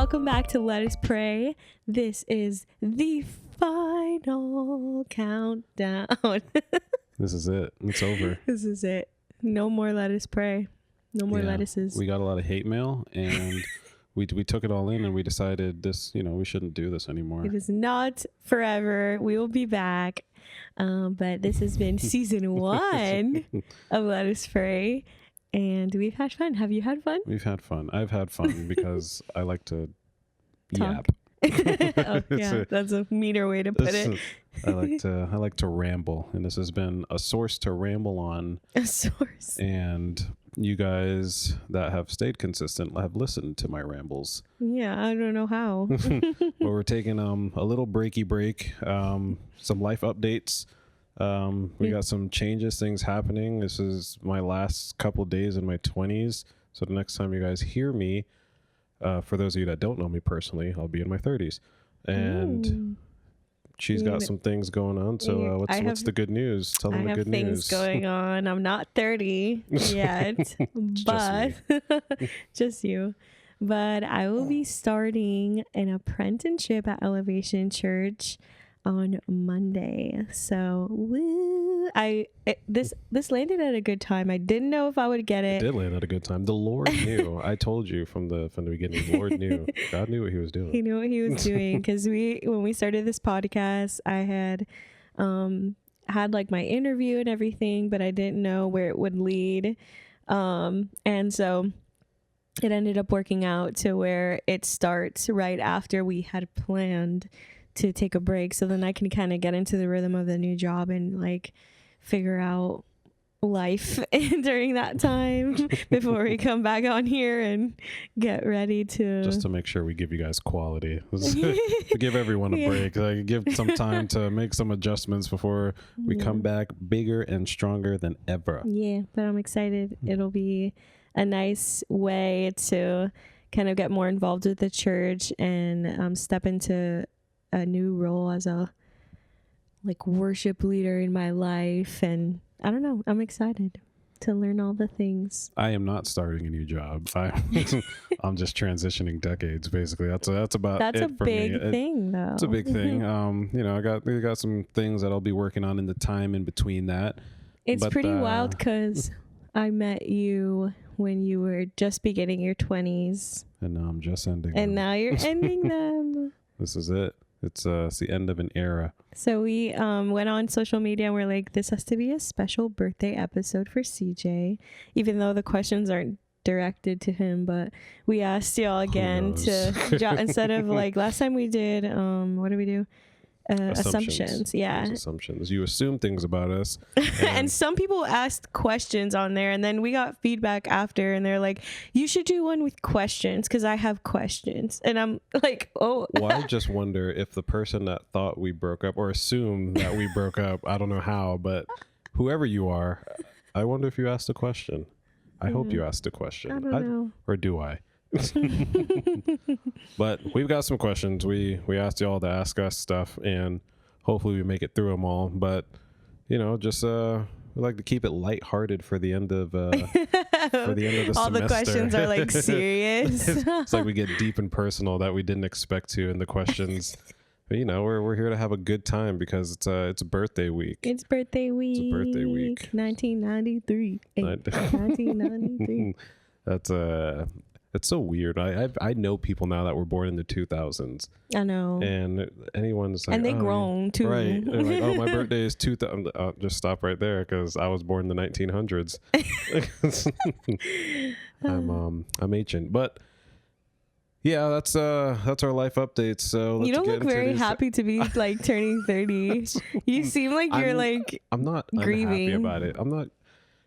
welcome back to Let Us Pray. This is the final countdown. This is it. It's over. This is it. No more Let Us Pray. No more lettuces. We got a lot of hate mail, and we took it all in, and we decided this, we shouldn't do this anymore. It is not forever. We will be back. But this has been season 1 of Let Us Pray. And we've had fun. Have you had fun? We've had fun. I've had fun because I like to Talk. yap. Oh, yeah, that's a meaner way to put it. I like to ramble, and this has been a source to ramble on. A source. And you guys that have stayed consistent have listened to my rambles. Yeah, I don't know how. But we're taking a little breaky break, some life updates. We got some changes, things happening. This is my last couple days in my 20s. So the next time you guys hear me, for those of you that don't know me personally, I'll be in my 30s. And she's got some things going on. So what's the good news? Tell them the good news. I have things going on. I'm not 30 yet, but just you. But I will be starting an apprenticeship at Elevation Church on Monday. So this landed at a good time. I didn't know if I would get it. It did land at a good time. The Lord knew. I told you from the beginning. The Lord knew. God knew what he was doing. He knew what he was doing, because when we started this podcast, I had had like my interview and everything, but I didn't know where it would lead. And so it ended up working out to where it starts right after we had planned to take a break, so then I can kind of get into the rhythm of the new job and like figure out life during that time before we come back on here and get ready to just to make sure we give you guys quality. We give everyone a break. Like, give some time to make some adjustments before we come back bigger and stronger than ever. Yeah, but I'm excited. It'll be a nice way to kind of get more involved with the church and step into a new role as a worship leader in my life. And I don't know, I'm excited to learn all the things. I am not starting a new job. I'm just transitioning decades, basically. That's about that's it a for big me. thing though. It's a big thing. I got some things that I'll be working on in the time in between that. It's pretty wild, because I met you when you were just beginning your 20s, and now I'm just ending and them. now you're ending them. This is it. It's the end of an era. So we went on social media and we're like, this has to be a special birthday episode for CJ, even though the questions aren't directed to him. But we asked y'all again to instead of like last time we did, what did we do? Assumptions. Yeah. Assumptions. You assume things about us. And some people asked questions on there, and then we got feedback after, and they're like, you should do one with questions, because I have questions. And I'm like, oh. Well, I just wonder if the person that thought we broke up or assumed that we broke up, I don't know how, but whoever you are, I wonder if you asked a question. I hope you asked a question. I don't know. Or do I? But we've got some questions. We asked y'all to ask us stuff, and hopefully we make it through them all. But we like to keep it lighthearted for the end of the all semester. The questions are like serious. It's like we get deep and personal that we didn't expect to in the questions. But we're here to have a good time, because it's a birthday week. It's birthday week. It's a birthday week. 1993. 1993. That's it's so weird. I know people now that were born in the 2000s. I know. And anyone's like, and they grown too. Right. They're like, oh, my birthday is 2000. Just stop right there, because I was born in the 1900s. I'm ancient, but yeah, that's our life updates. So let's you don't get look into very these. happy to be like turning 30. You seem like you're I'm not grieving unhappy about it. I'm not.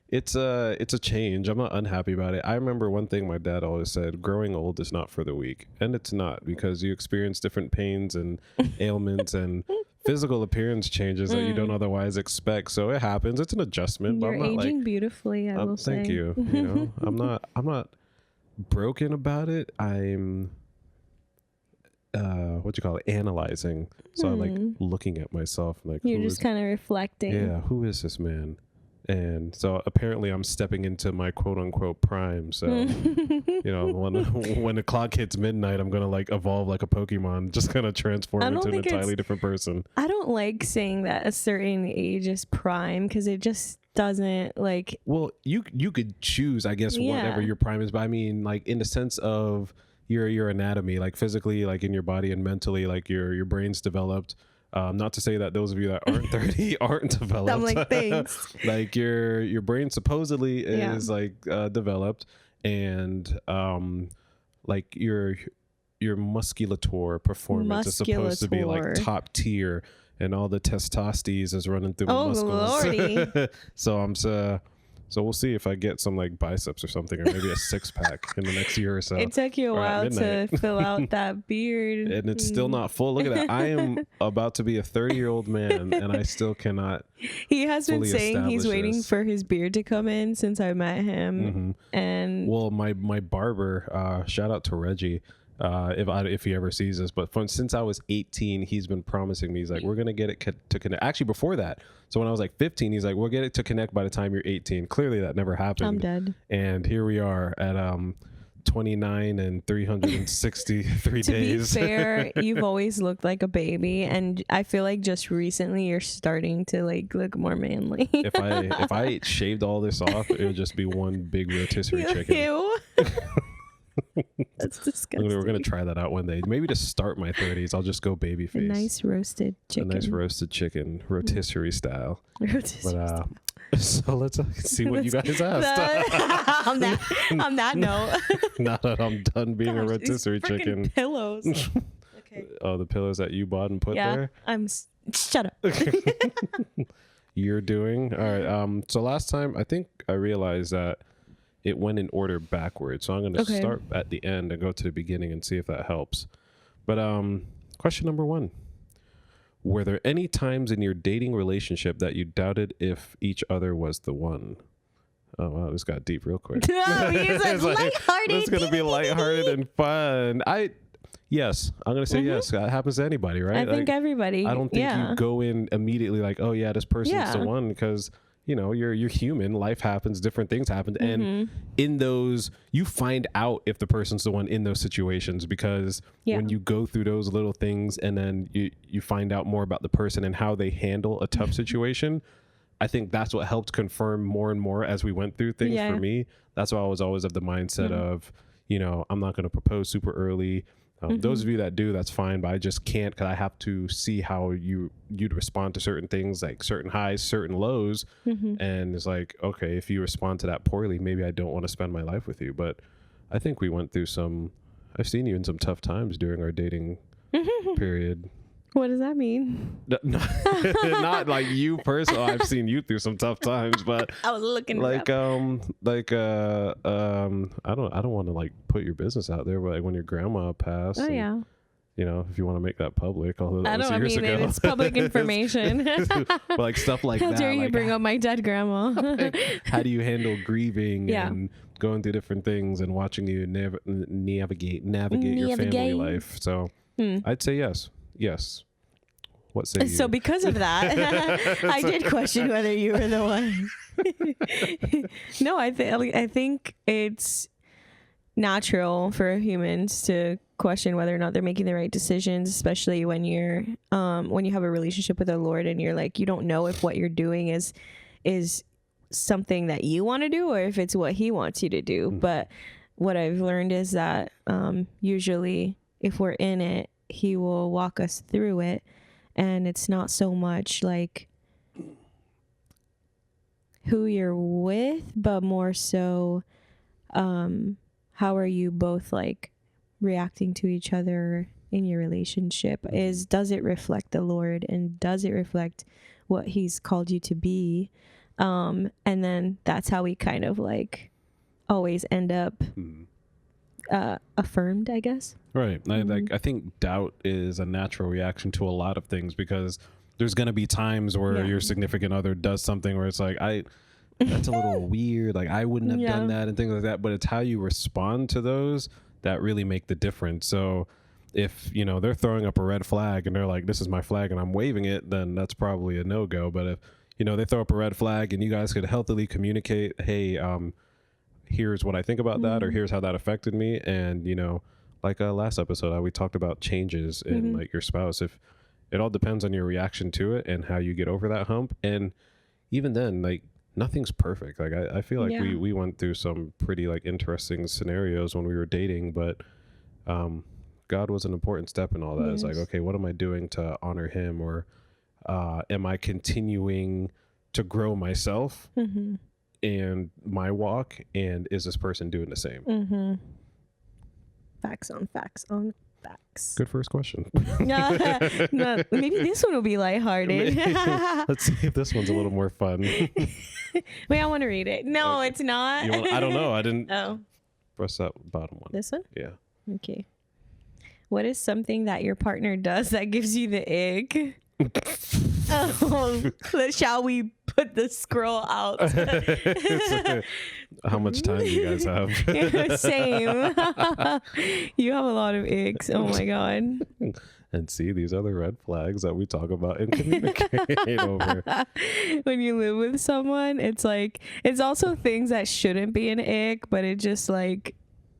It's a change. I'm not unhappy about it. I remember one thing my dad always said: growing old is not for the weak. And it's not, because you experience different pains and ailments and physical appearance changes that you don't otherwise expect. So it happens. It's an adjustment. You're but I'm not aging beautifully, I will say. Thank you. I'm not broken about it. I'm analyzing. So I like looking at myself, like, you're just kind of reflecting. Yeah, who is this man? And so apparently I'm stepping into my quote unquote prime. So, when the clock hits midnight, I'm going to like evolve like a Pokemon, just kind of transform into an entirely different person. I don't like saying that a certain age is prime, because it just doesn't like. Well, you could choose, I guess, whatever your prime is. But I mean, like in the sense of your anatomy, like physically, like in your body and mentally, like your brain's developed. Not to say that those of you that aren't 30 aren't developed. I'm like, thanks. Like your brain supposedly is like developed, and like your musculature performance is supposed to be like top tier, and all the testosterone is running through the muscles. Lordy. So we'll see if I get some like biceps or something, or maybe a 6-pack in the next year or so. It took you a while to fill out that beard. And it's still not full. Look at that. I am about to be a 30-year-old man, and I still cannot. He has been saying he's waiting for his beard to come in since I met him. And well, my barber, shout out to Reggie. If he ever sees this, but since I was 18, he's been promising me, he's like, we're gonna get it to connect. Actually, before that, so when I was like 15, he's like, we'll get it to connect by the time you're 18. Clearly that never happened. I'm dead. And here we are at 29 and 363 days. To be fair, you've always looked like a baby, and I feel like just recently you're starting to like look more manly. If I shaved all this off, it would just be one big rotisserie chicken. Ew. That's disgusting. We're gonna try that out one day. Maybe to start my 30s, I'll just go baby face. A nice roasted chicken. A nice roasted chicken, rotisserie style. Rotisserie style. So let's see what you guys asked. On that note. Now that I'm done being a rotisserie chicken. Pillows. Okay. Oh, the pillows that you bought and put there? Shut up. You're doing? All right. So last time, I think I realized that it went in order backwards. So I'm going to start at the end and go to the beginning and see if that helps. But question number 1. Were there any times in your dating relationship that you doubted if each other was the one? Oh, wow. This got deep real quick. No, he's like, lighthearted. It's going to be lighthearted and fun. Yes, I'm going to say yes. That happens to anybody, right? I think everybody. I don't think you go in immediately like, oh, yeah, this person's the one, because you're human. Life happens. Different things happen. And in those, you find out if the person's the one in those situations, because when you go through those little things and then you find out more about the person and how they handle a tough situation, I think that's what helped confirm more and more as we went through things for me. That's why I was always of the mindset of, I'm not going to propose super early. Those of you that do, that's fine, but I just can't, because I have to see how you'd respond to certain things, like certain highs, certain lows. And it's like, okay, if you respond to that poorly, maybe I don't want to spend my life with you. But I think we went through I've seen you in some tough times during our dating period. What does that mean? Not like you personally. I've seen you through some tough times, but I was looking like I don't want to like put your business out there, but like when your grandma passed, if you want to make that public, although that was years ago. It's public information. But like stuff like how that. How dare you bring up my dead grandma? Like, how do you handle grieving and going through different things and watching you navigate your family life? So I'd say yes. What say you? So because of that, I did question whether you were the one. No, I think it's natural for humans to question whether or not they're making the right decisions, especially when you have a relationship with the Lord and you're like, you don't know if what you're doing is something that you want to do or if it's what He wants you to do. But what I've learned is that usually if we're in it, He will walk us through it. And it's not so much like who you're with, but more so how are you both like reacting to each other in your relationship? Does it reflect the Lord, and does it reflect what He's called you to be? And then that's how we kind of like always end up affirmed, I guess. Right. I think doubt is a natural reaction to a lot of things, because there's going to be times where your significant other does something where it's like, that's a little weird. Like I wouldn't have done that and things like that. But it's how you respond to those that really make the difference. So if, they're throwing up a red flag and they're like, this is my flag and I'm waving it, then that's probably a no-go. But if they throw up a red flag and you guys could healthily communicate, hey, here's what I think about that, or here's how that affected me. And, like last episode, how we talked about changes in like your spouse. If it all depends on your reaction to it and how you get over that hump. And even then, like, nothing's perfect. Like, I feel like we went through some pretty like interesting scenarios when we were dating, but God was an important step in all that. It's like, okay, what am I doing to honor him? Or am I continuing to grow myself and my walk? And is this person doing the same? Facts on facts on facts. Good first question. No, maybe this one will be lighthearted. Let's see if this one's a little more fun. Wait, I want to read it. No, it's not. I don't know. I didn't press that bottom one. This one? Yeah. Okay. What is something that your partner does that gives you the ick? Shall we put the scroll out? How much time do you guys have? Same. You have a lot of icks. Oh my God. And see, these are the red flags that we talk about and communicate over. When you live with someone, it's like, it's also things that shouldn't be an ick, but it just like,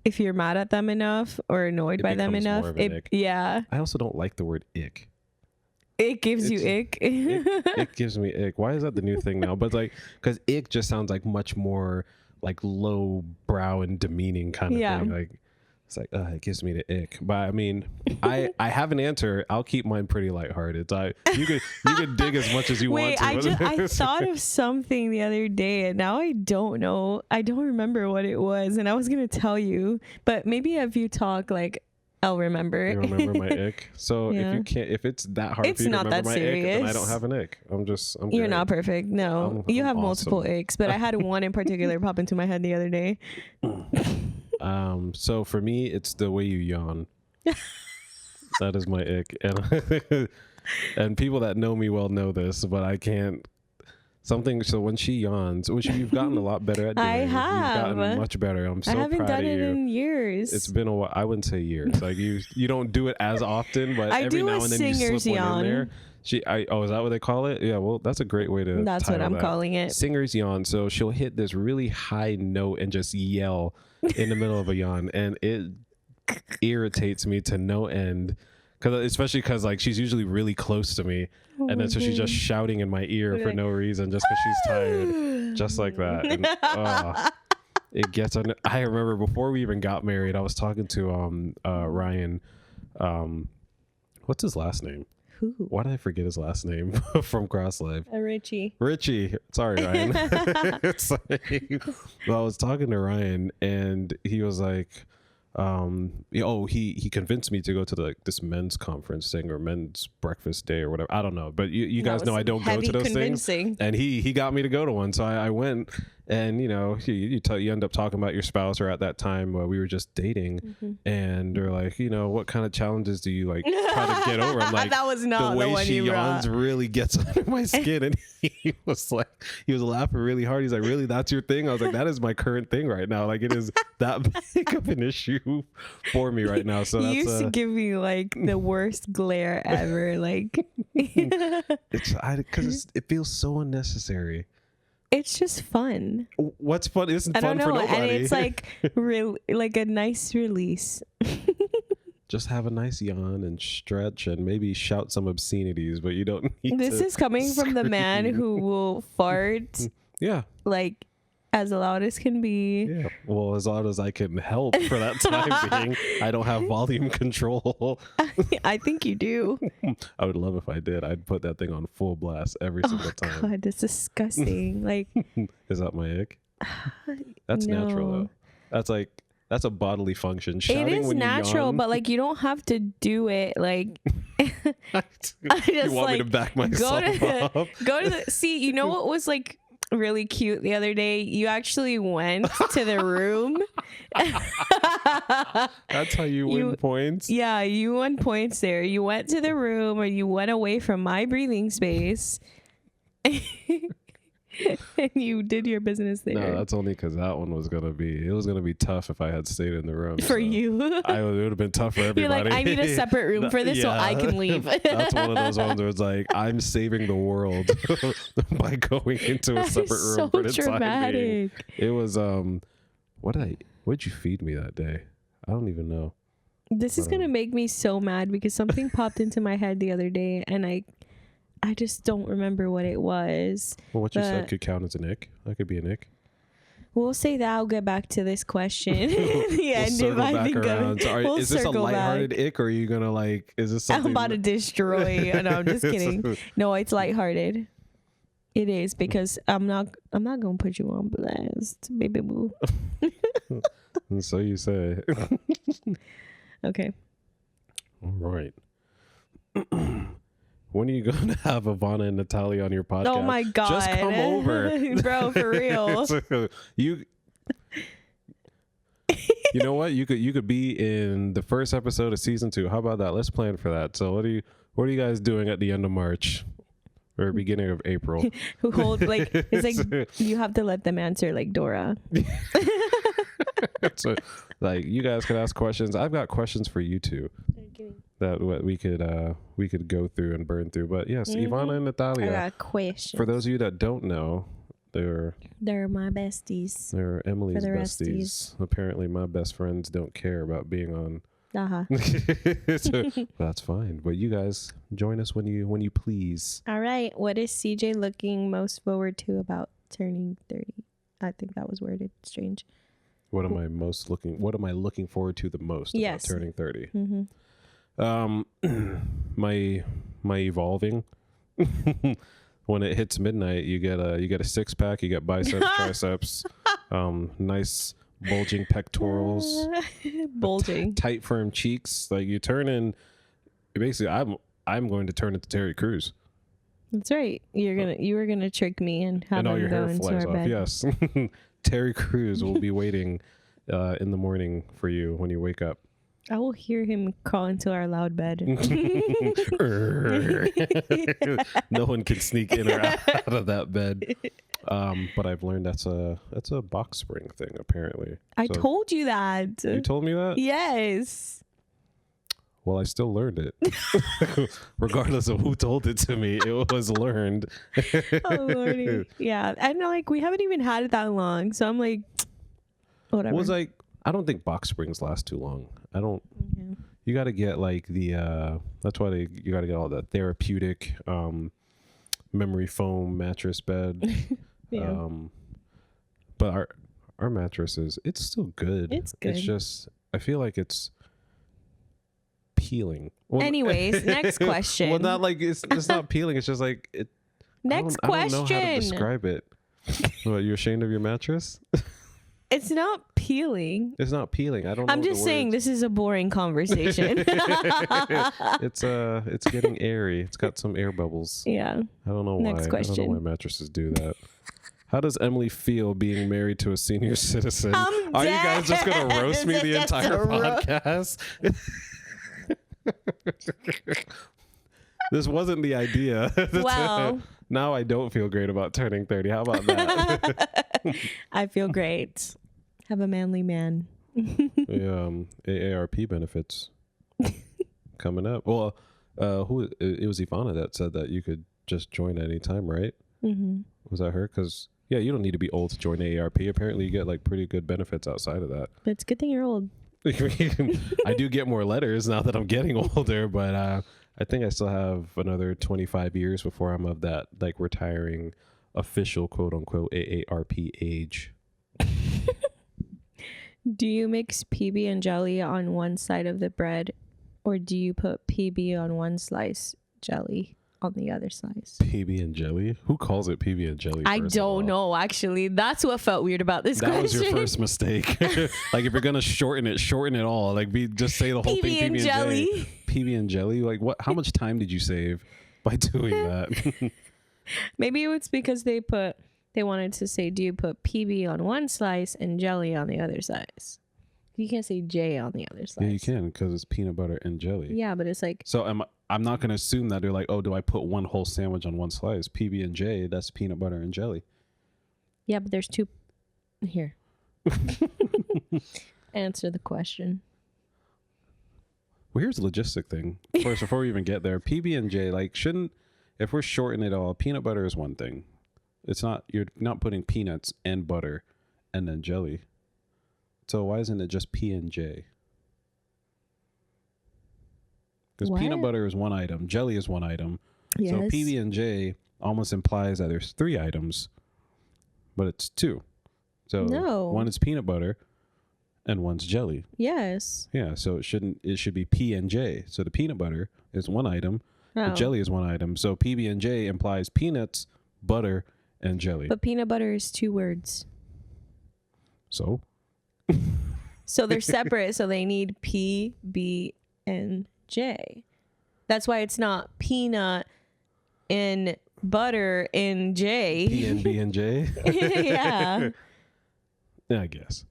if you're mad at them enough or annoyed by them enough, I also don't like the word ick. It gives you ick. It gives me ick. Why is that the new thing now? But like, because ick just sounds like much more like low brow and demeaning kind of thing. Like, it's like, it gives me the ick. But I mean, I have an answer. I'll keep mine pretty lighthearted. So you could dig as much as you want to. I thought of something the other day and now I don't know. I don't remember what it was. And I was going to tell you, but maybe if you talk like, I'll remember. You remember my ick? So if it's that hard for you to remember my ick, then I don't have an ick. I'm You're great. Not perfect. No, you have multiple icks, but I had one in particular pop into my head the other day. So for me, it's the way you yawn. That is my ick. And people that know me well know this, but I can't. So when she yawns, which you've gotten a lot better at doing. I have. You've gotten much better. I'm so proud of you. I haven't done it in years. It's been a while. I wouldn't say years. Like you don't do it as often, but every now and then you slip one in there. Is that what they call it? Yeah, well, that's a great way to. That's what I'm calling it. Singer's yawn. So she'll hit this really high note and just yell in the middle of a yawn, and it irritates me to no end. Especially because like she's usually really close to me, and then so she's just shouting in my ear for no reason, just because she's tired, just like that. And, it gets on. I remember before we even got married, I was talking to Ryan. What's his last name? Who? Why did I forget his last name from Cross Life? Richie. Sorry, Ryan. It's like, well, I was talking to Ryan, and he was like. He convinced me to go to this men's conference thing or men's breakfast day or whatever. I don't know, but you guys know I don't go to those things. And he got me to go to one, so I went. And you end up talking about your spouse, or at that time we were just dating, and they're like, what kind of challenges do you like try to get over? I'm like, that was not the way the one she you yawns brought. really gets under my skin. And he was laughing really hard. He's like, really, that's your thing? I was like, that is my current thing right now. Like, it is that big of an issue for me right now. So you used to give me like the worst glare ever. Like, because it feels so unnecessary. It's just fun. What's fun isn't fun for nobody. And it's like like a nice release. Just have a nice yawn and stretch and maybe shout some obscenities, but you don't need This is coming from the man who will fart. Yeah. Like as loud as can be. Yeah. Well, as loud as I can help for that time being. I don't have volume control. I think you do. I would love if I did. I'd put that thing on full blast every single time. God, that's disgusting. Like, is that my ick? That's natural though. That's a bodily function. Shouting it is when natural, you yawn, but like you don't have to do it. Like, you want me to back myself up? Go to the see. You know what was like really cute the other day? You actually went to the room. That's how you win points. Yeah, you won points there. You went to the room, or you went away from my breathing space. And you did your business there. No, that's only because that one was gonna be tough if I had stayed in the room. For you. it would have been tough for everybody. You're like, I need a separate room for this so I can leave. That's one of those ones where it's like, I'm saving the world by going into a separate room so for the dramatic. time being. It was what'd you feed me that day? I don't even know. This is gonna make me so mad because something popped into my head the other day and I just don't remember what it was. Well, what you said could count as an ick. That could be an ick. We'll say that. I'll get back to this question. We'll circle back around. So is this a lighthearted ick, or are you gonna like? Is this something? I'm about to destroy you. No, I'm just kidding. No, it's lighthearted. It is because I'm not gonna put you on blast, baby boo. And so you say. Okay. All right. When are you going to have Ivana and Natalia on your podcast? Oh my God. Just come over. Bro, for real. You know what? You could be in the first episode of season 2. How about that? Let's plan for that. So what are you guys doing at the end of March or beginning of April? Who hold it's like you have to let them answer like Dora. So like you guys could ask questions. I've got questions for you two that we could go through and burn through. But yes, Ivana and Natalia. I got questions. For those of you that don't know, they're my besties. They're Emily's the besties. resties. Apparently, my best friends don't care about being on. So, that's fine. But you guys join us when you please. All right. What is CJ looking most forward to about turning 30? I think that was worded strange. What am I looking forward to the most about turning 30? My evolving. When it hits midnight, you get a 6-pack, you get biceps, triceps, nice bulging pectorals, bulging, tight firm cheeks. Like you turn in. Basically, I'm going to turn into Terry Crews. That's right. You were gonna trick me and have and all your hair into flies our off. bed. Yes, Terry Crews will be waiting in the morning for you when you wake up. I will hear him crawl into our loud bed. No one can sneak in or out of that bed. But I've learned that's a box spring thing apparently. I told you that. You told me that? Yes. Well, I still learned it. Regardless of who told it to me, it was learned. Oh, Lordy. Yeah. And like, we haven't even had it that long. So I'm like, whatever. Was like, I don't think box springs last too long. I don't. Mm-hmm. You got to get like the, that's why you got to get all the therapeutic memory foam mattress bed. Yeah. But our mattresses, it's still good. It's good. It's just, I feel like it's peeling. Well, anyways, next question. Well, not like it's not peeling. It's just like it. Next I question. don't know how to describe it. What, you're ashamed of your mattress? It's not peeling. It's not peeling. I don't know. I'm just saying this is a boring conversation. It's getting airy. It's got some air bubbles. Yeah. I don't know why. Next question. I don't know why mattresses do that. How does Emily feel being married to a senior citizen? Are you guys just going to roast me the entire podcast? This wasn't the idea. Well, now I don't feel great about turning 30. How about that? I feel great. Have a manly man. AARP benefits coming up. Well, it was Ivana that said that you could just join at any time, right? Mm-hmm. Was that her? Because you don't need to be old to join AARP. Apparently, you get like pretty good benefits outside of that. But it's a good thing you're old. I do get more letters now that I'm getting older, but I think I still have another 25 years before I'm of that like retiring official quote unquote AARP age. Do you mix PB and jelly on one side of the bread, or do you put PB on one slice, jelly on the other slice? PB and jelly? Who calls it PB and jelly? I don't know, actually. That's what felt weird about this question. That was your first mistake. Like if you're gonna shorten it all. Like just say the whole thing. PB and jelly. PB and jelly. Like what? How much time did you save by doing that? Maybe it's because they wanted to say, do you put PB on one slice and jelly on the other slice? You can't say J on the other slice. Yeah, you can because it's peanut butter and jelly. Yeah, but it's like. So I'm not going to assume that they're like, oh, do I put one whole sandwich on one slice? PB and J, that's peanut butter and jelly. Yeah, but there's two here. Answer the question. Well, here's the logistic thing. First, before we even get there, PB&J, like, shouldn't, if we're shorting it all, peanut butter is one thing. It's not, you're not putting peanuts and butter and then jelly. So why isn't it just P&J? Because peanut butter is one item, jelly is one item. Yes. So PB&J almost implies that there's 3 items, but it's 2. So no. One is peanut butter and one's jelly. Yes. Yeah, so it should be P&J. So the peanut butter is one item, the jelly is one item. So PB&J implies peanuts, butter, and jelly. But peanut butter is 2 words. So? So they're separate, so they need P, B, and J. That's why it's not peanut and butter and J. P and B and J? Yeah. Yeah, I guess.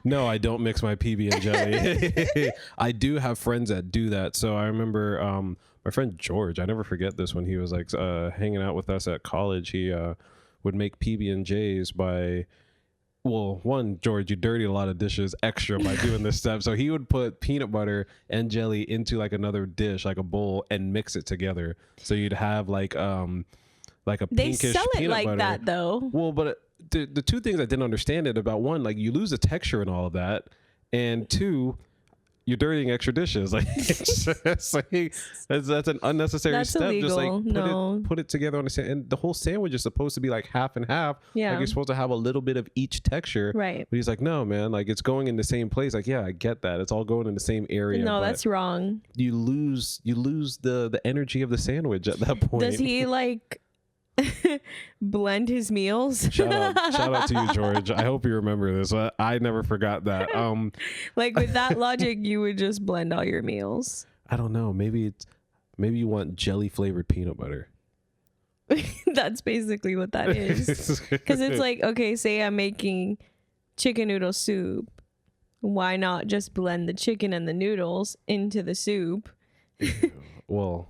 No, I don't mix my PB and jelly. I do have friends that do that. So I remember my friend George, I never forget this, when he was like hanging out with us at college. He would make PB and J's by, well, one, George, you dirty a lot of dishes extra by doing this step. So he would put peanut butter and jelly into like another dish, like a bowl, and mix it together. So you'd have like a pinkish they sell it peanut like butter. that though. Well, but the 2 things I didn't understand it about, one, like, you lose the texture and all of that, and 2, you're dirtying extra dishes. Like, it's like that's an unnecessary step. Illegal. Just like No. put it together on the sandwich. And the whole sandwich is supposed to be like half and half. Yeah. Like, you're supposed to have a little bit of each texture. Right. But he's like, no, man, like, it's going in the same place. Like, yeah, I get that. It's all going in the same area. No, that's wrong. You lose the energy of the sandwich at that point. Does he like blend his meals? Shout out to you, George. I hope you remember this. I never forgot that. Like, with that logic, you would just blend all your meals. I don't know. Maybe you want jelly flavored peanut butter. That's basically what that is. Because it's like, okay, say I'm making chicken noodle soup. Why not just blend the chicken and the noodles into the soup? Well,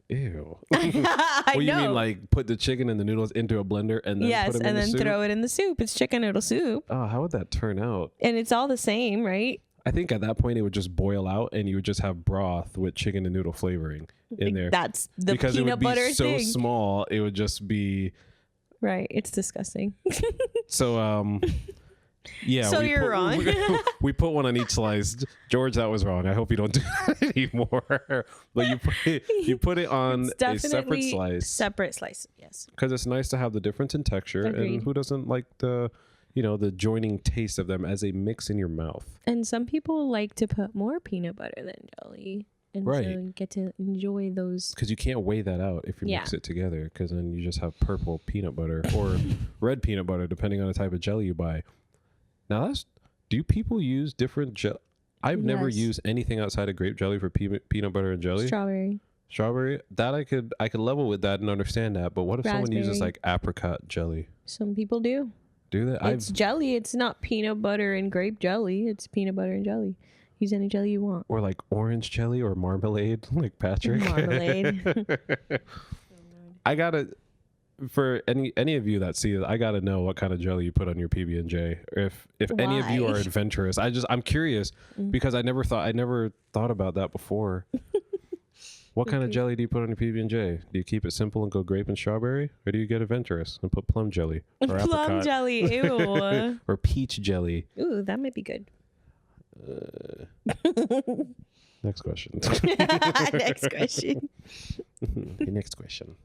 ew. I Well, you know. mean like put the chicken and the noodles into a blender and then put them in the soup? Throw it in the soup. It's chicken noodle soup. Oh, how would that turn out? And it's all the same, right? I think at that point it would just boil out and you would just have broth with chicken and noodle flavoring in there. That's the because peanut butter it would be so thing. small, it would just be Right. It's disgusting. so yeah. So you're wrong. We put one on each slice. George, that was wrong. I hope you don't do that anymore. But you put it on a separate slice. Separate slice, yes. Because it's nice to have the difference in texture. Agreed. And who doesn't like the joining taste of them as a mix in your mouth? And some people like to put more peanut butter than jelly. And Right. so you get to enjoy those. Because you can't weigh that out if you mix it together. Because then you just have purple peanut butter or red peanut butter, depending on the type of jelly you buy. Now, do people use different jelly? I've never used anything outside of grape jelly for peanut butter and jelly. Strawberry. That I could level with that and understand that. But what if someone uses like apricot jelly? Some people do. Do they? It's jelly. It's not peanut butter and grape jelly. It's peanut butter and jelly. Use any jelly you want. Or like orange jelly or marmalade, like Patrick. Marmalade. I gotta, for any of you that see it, I gotta know what kind of jelly you put on your PB&J. If any of you are adventurous, I'm curious because I never thought about that before. What kind of jelly do you put on your PB&J? Do you keep it simple and go grape and strawberry, or do you get adventurous and put plum jelly or apricot? Plum jelly, ew. Or peach jelly? Ooh, that might be good. Next question. Next question. Next question.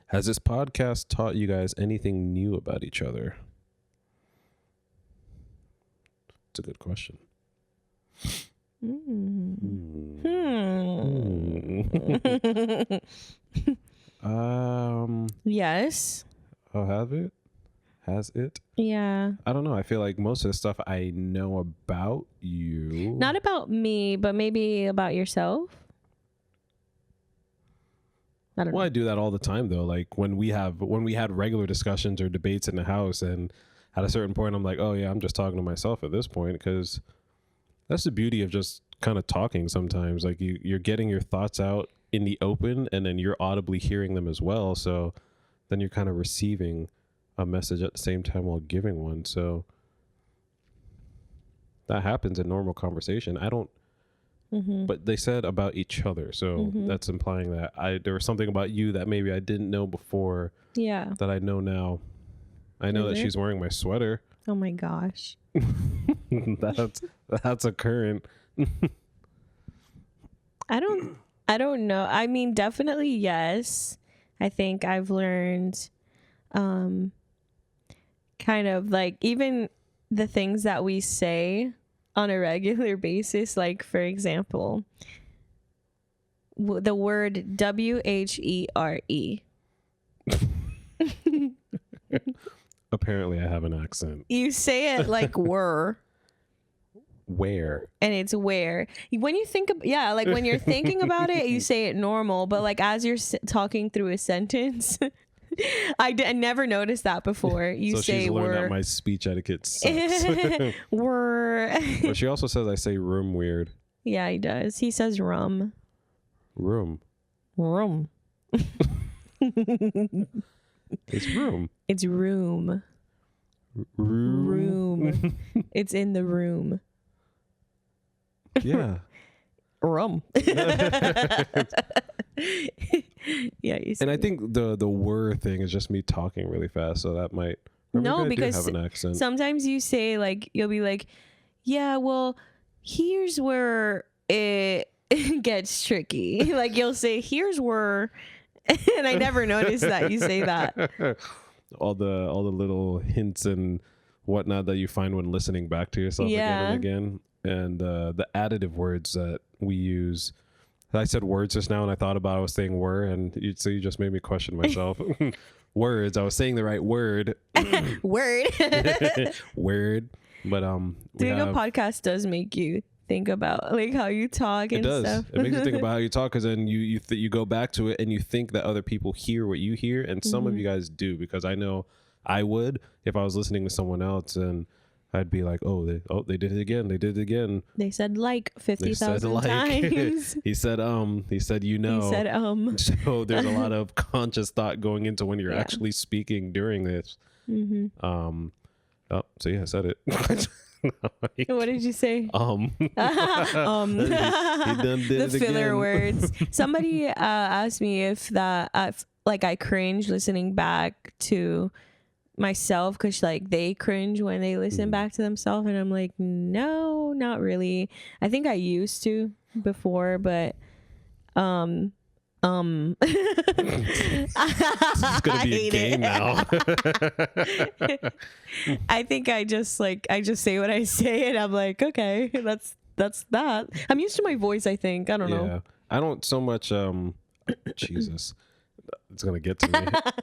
Has this podcast taught you guys anything new about each other? It's a good question. Yes. Oh, have it? Has it? Yeah. I don't know. I feel like most of the stuff I know about you. Not about me, but maybe about yourself. I don't know. Well, I do that all the time though. Like when we had regular discussions or debates in the house, and at a certain point I'm like, oh yeah, I'm just talking to myself at this point, because that's the beauty of just kind of talking sometimes. Like you're getting your thoughts out in the open, and then you're audibly hearing them as well. So then you're kind of receiving a message at the same time while giving one. So that happens in normal conversation. I don't, but they said about each other. So that's implying that there was something about you that maybe I didn't know before. Yeah. That I know now. I know that she's wearing my sweater. Oh my gosh. That's a current. I don't know. I mean, definitely yes. I think I've learned kind of like even the things that we say on a regular basis, like for example, the word WHERE. Apparently I have an accent. You say it like were. Where? And it's where. When you think of, like when you're thinking about it, you say it normal, but like as you're talking through a sentence, I never noticed that before. You so say she's learned were. that my speech etiquette sucks. Were. But she also says I say room weird. Yeah, he does. He says rum. Room. Room. It's room. It's room. Room. It's in the room. Yeah. Rum. Yeah. And I think the were thing is just me talking really fast, so that might. No, because I do have an accent. Sometimes you say like you'll be like, yeah, well, here's where it gets tricky. Like you'll say, here's where, and I never noticed that you say that. all the little hints and whatnot that you find when listening back to yourself again and again. And the additive words that we use. I said words just now and I thought about I was saying were, and you just made me question myself. Words. I was saying the right word. Word. Word. But doing a podcast does make you think about like how you talk and stuff. It makes you think about how you talk, because then you go back to it and you think that other people hear what you hear, and some of you guys do, because I know I would if I was listening to someone else and I'd be like, they did it again. They did it again. They said like 50,000 times. He said He said He said So there's a lot of conscious thought going into when you're actually speaking during this. Oh, so yeah, I said it. What did you say? He done did The it filler again. words. Somebody asked me if I cringe listening back to myself, because like they cringe when they listen back to themselves, and I'm like, no, not really. I think I used to before, but It's gonna be a game now. I think I just say what I say, and I'm like, okay, that's that. I'm used to my voice, I think. I don't know. I don't so much Jesus. It's gonna get to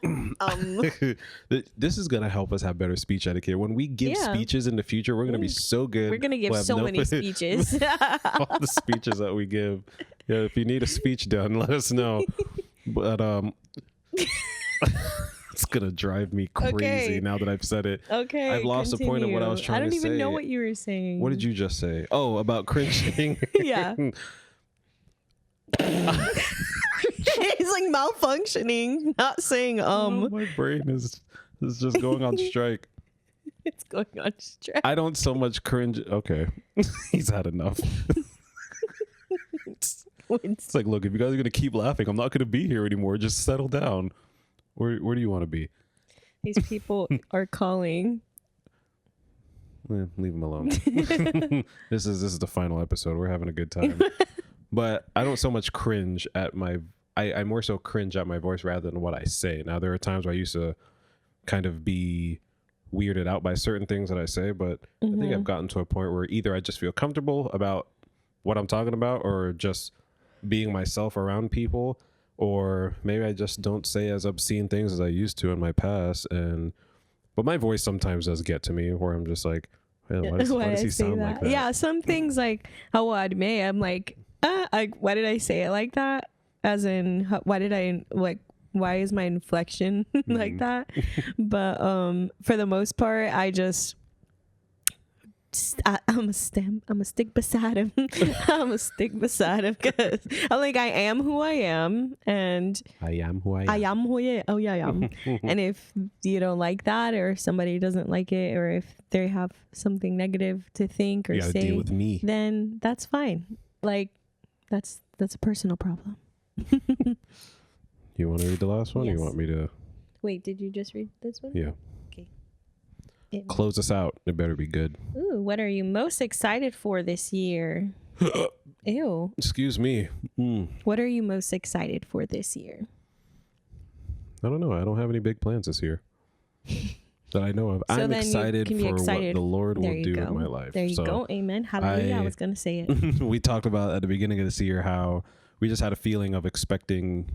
me. This is gonna help us have better speech etiquette. When we give speeches in the future, we're gonna be so good. We're gonna give so many speeches. All the speeches that we give. Yeah, if you need a speech done, let us know. But it's gonna drive me crazy now that I've said it. Okay, I've lost the point of what I was trying to say. I don't even know what you were saying. What did you just say? Oh, about cringing. Yeah. It's like malfunctioning, not saying Oh, my brain is just going on strike. It's going on strike. I don't so much cringe. Okay. He's had enough. It's like, look, if you guys are going to keep laughing, I'm not going to be here anymore. Just settle down. Where do you want to be? These people are calling. Leave them alone. This is the final episode. We're having a good time. But I don't so much cringe at I more so cringe at my voice rather than what I say. Now, there are times where I used to kind of be weirded out by certain things that I say, but I think I've gotten to a point where either I just feel comfortable about what I'm talking about, or just being myself around people, or maybe I just don't say as obscene things as I used to in my past. But my voice sometimes does get to me where I'm just like, why does he sound like that? Yeah, some things like I will admit, I'm like, why did I say it like that? As in, why is my inflection like that? But for the most part, I just I'm a stick beside him. I'm a stick beside him because I'm like, I am who I am, and I am who I am. I am who I am. Oh yeah, I am. And if you don't like that, or if somebody doesn't like it, or if they have something negative to think or you gotta say, deal with me. then that's fine. Like that's a personal problem. You want to read the last one? Or Yes. you want me to? Wait, did you just read this one? Yeah. Okay. Close us out. It better be good. Ooh, what are you most excited for this year? Ew. Excuse me. What are you most excited for this year? I don't know. I don't have any big plans this year that I know of. So I'm then you excited can be for excited. what the Lord There will you do go. in my life. There you go. Amen. Hallelujah. I was going to say it. We talked about at the beginning of this year how we just had a feeling of expecting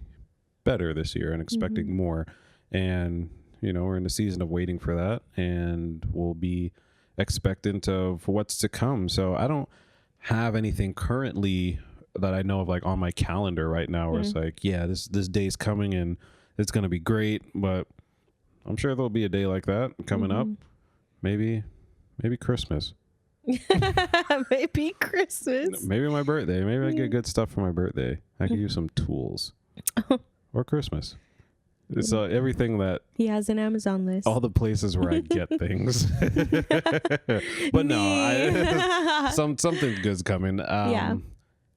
better this year and expecting more. And, you know, we're in the season of waiting for that, and we'll be expectant of what's to come. So I don't have anything currently that I know of like on my calendar right now where it's like, yeah, this day's coming and it's going to be great, but I'm sure there'll be a day like that coming up. Maybe Christmas. Maybe Christmas. Maybe my birthday. Maybe I get good stuff for my birthday. I could use some tools. Or Christmas. It's everything that He has an Amazon list. all the places where I get things. But no, something good's coming. Yeah.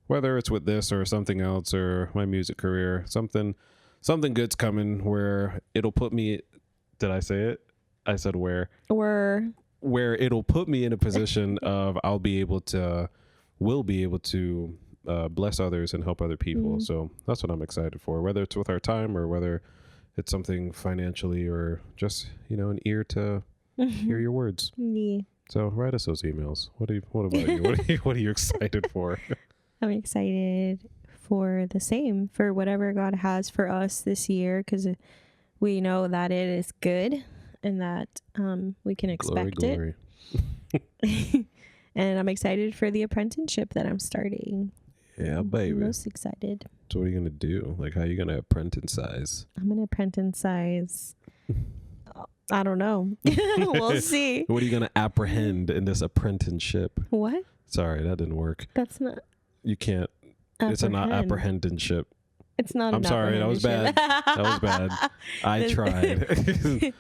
Whether it's with this or something else or my music career, something good's coming where it'll put me. Did I say it? I said where. Where it'll put me in a position of will be able to bless others and help other people. So that's what I'm excited for, whether it's with our time or whether it's something financially or just, you know, an ear to hear your words. Yeah. So write us those emails. What about you? What are you excited for? I'm excited for the same, for whatever God has for us this year, because we know that it is good and that we can expect Glory. it. And I'm excited for the apprenticeship that I'm starting. Yeah, baby. I'm most excited. So what are you going to do? Like, how are you going to apprentice? I'm going to apprentice. I don't know. We'll see. What are you going to apprehend in this apprenticeship? What? Sorry, that didn't work. That's not. You can't. It's a not apprehendship. It's not. I'm sorry. That was bad. That was bad. I tried.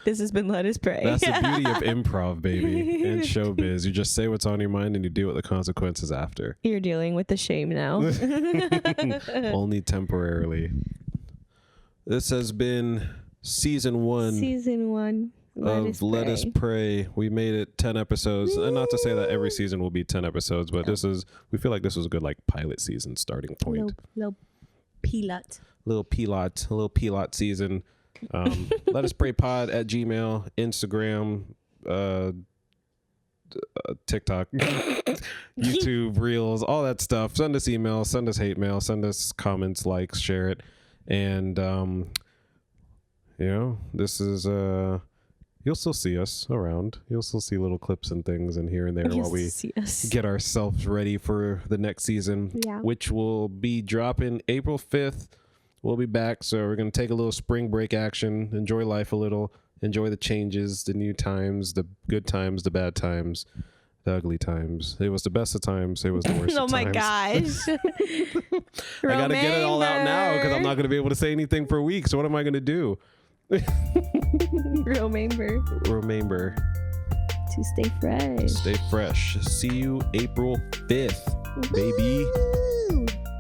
This has been Let Us Pray. That's the beauty of improv, baby, and showbiz. You just say what's on your mind and you deal with the consequences after. You're dealing with the shame now. Only temporarily. This has been season 1. Season 1. Let Us Pray. We made it 10 episodes. And not to say that every season will be 10 episodes, but we feel like this was a good like pilot season starting point. Little pilot. Little pilot season. Let Us Pray pod at Gmail, Instagram, TikTok, YouTube, Reels, all that stuff. Send us email, send us hate mail, send us comments, likes, share it. And you know, this is you'll still see us around. You'll still see little clips and things and here and there while we get ourselves ready for the next season, which will be dropping April 5th. We'll be back. So we're going to take a little spring break action, enjoy life a little, enjoy the changes, the new times, the good times, the bad times, the ugly times. It was the best of times. It was the worst of times. Oh my gosh. I got to get it all out now because I'm not going to be able to say anything for a week. So what am I going to do? Remember to stay fresh. Stay fresh. See you April 5th, baby.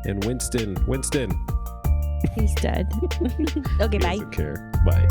And Winston. He's dead. Okay, bye. Doesn't care. Bye.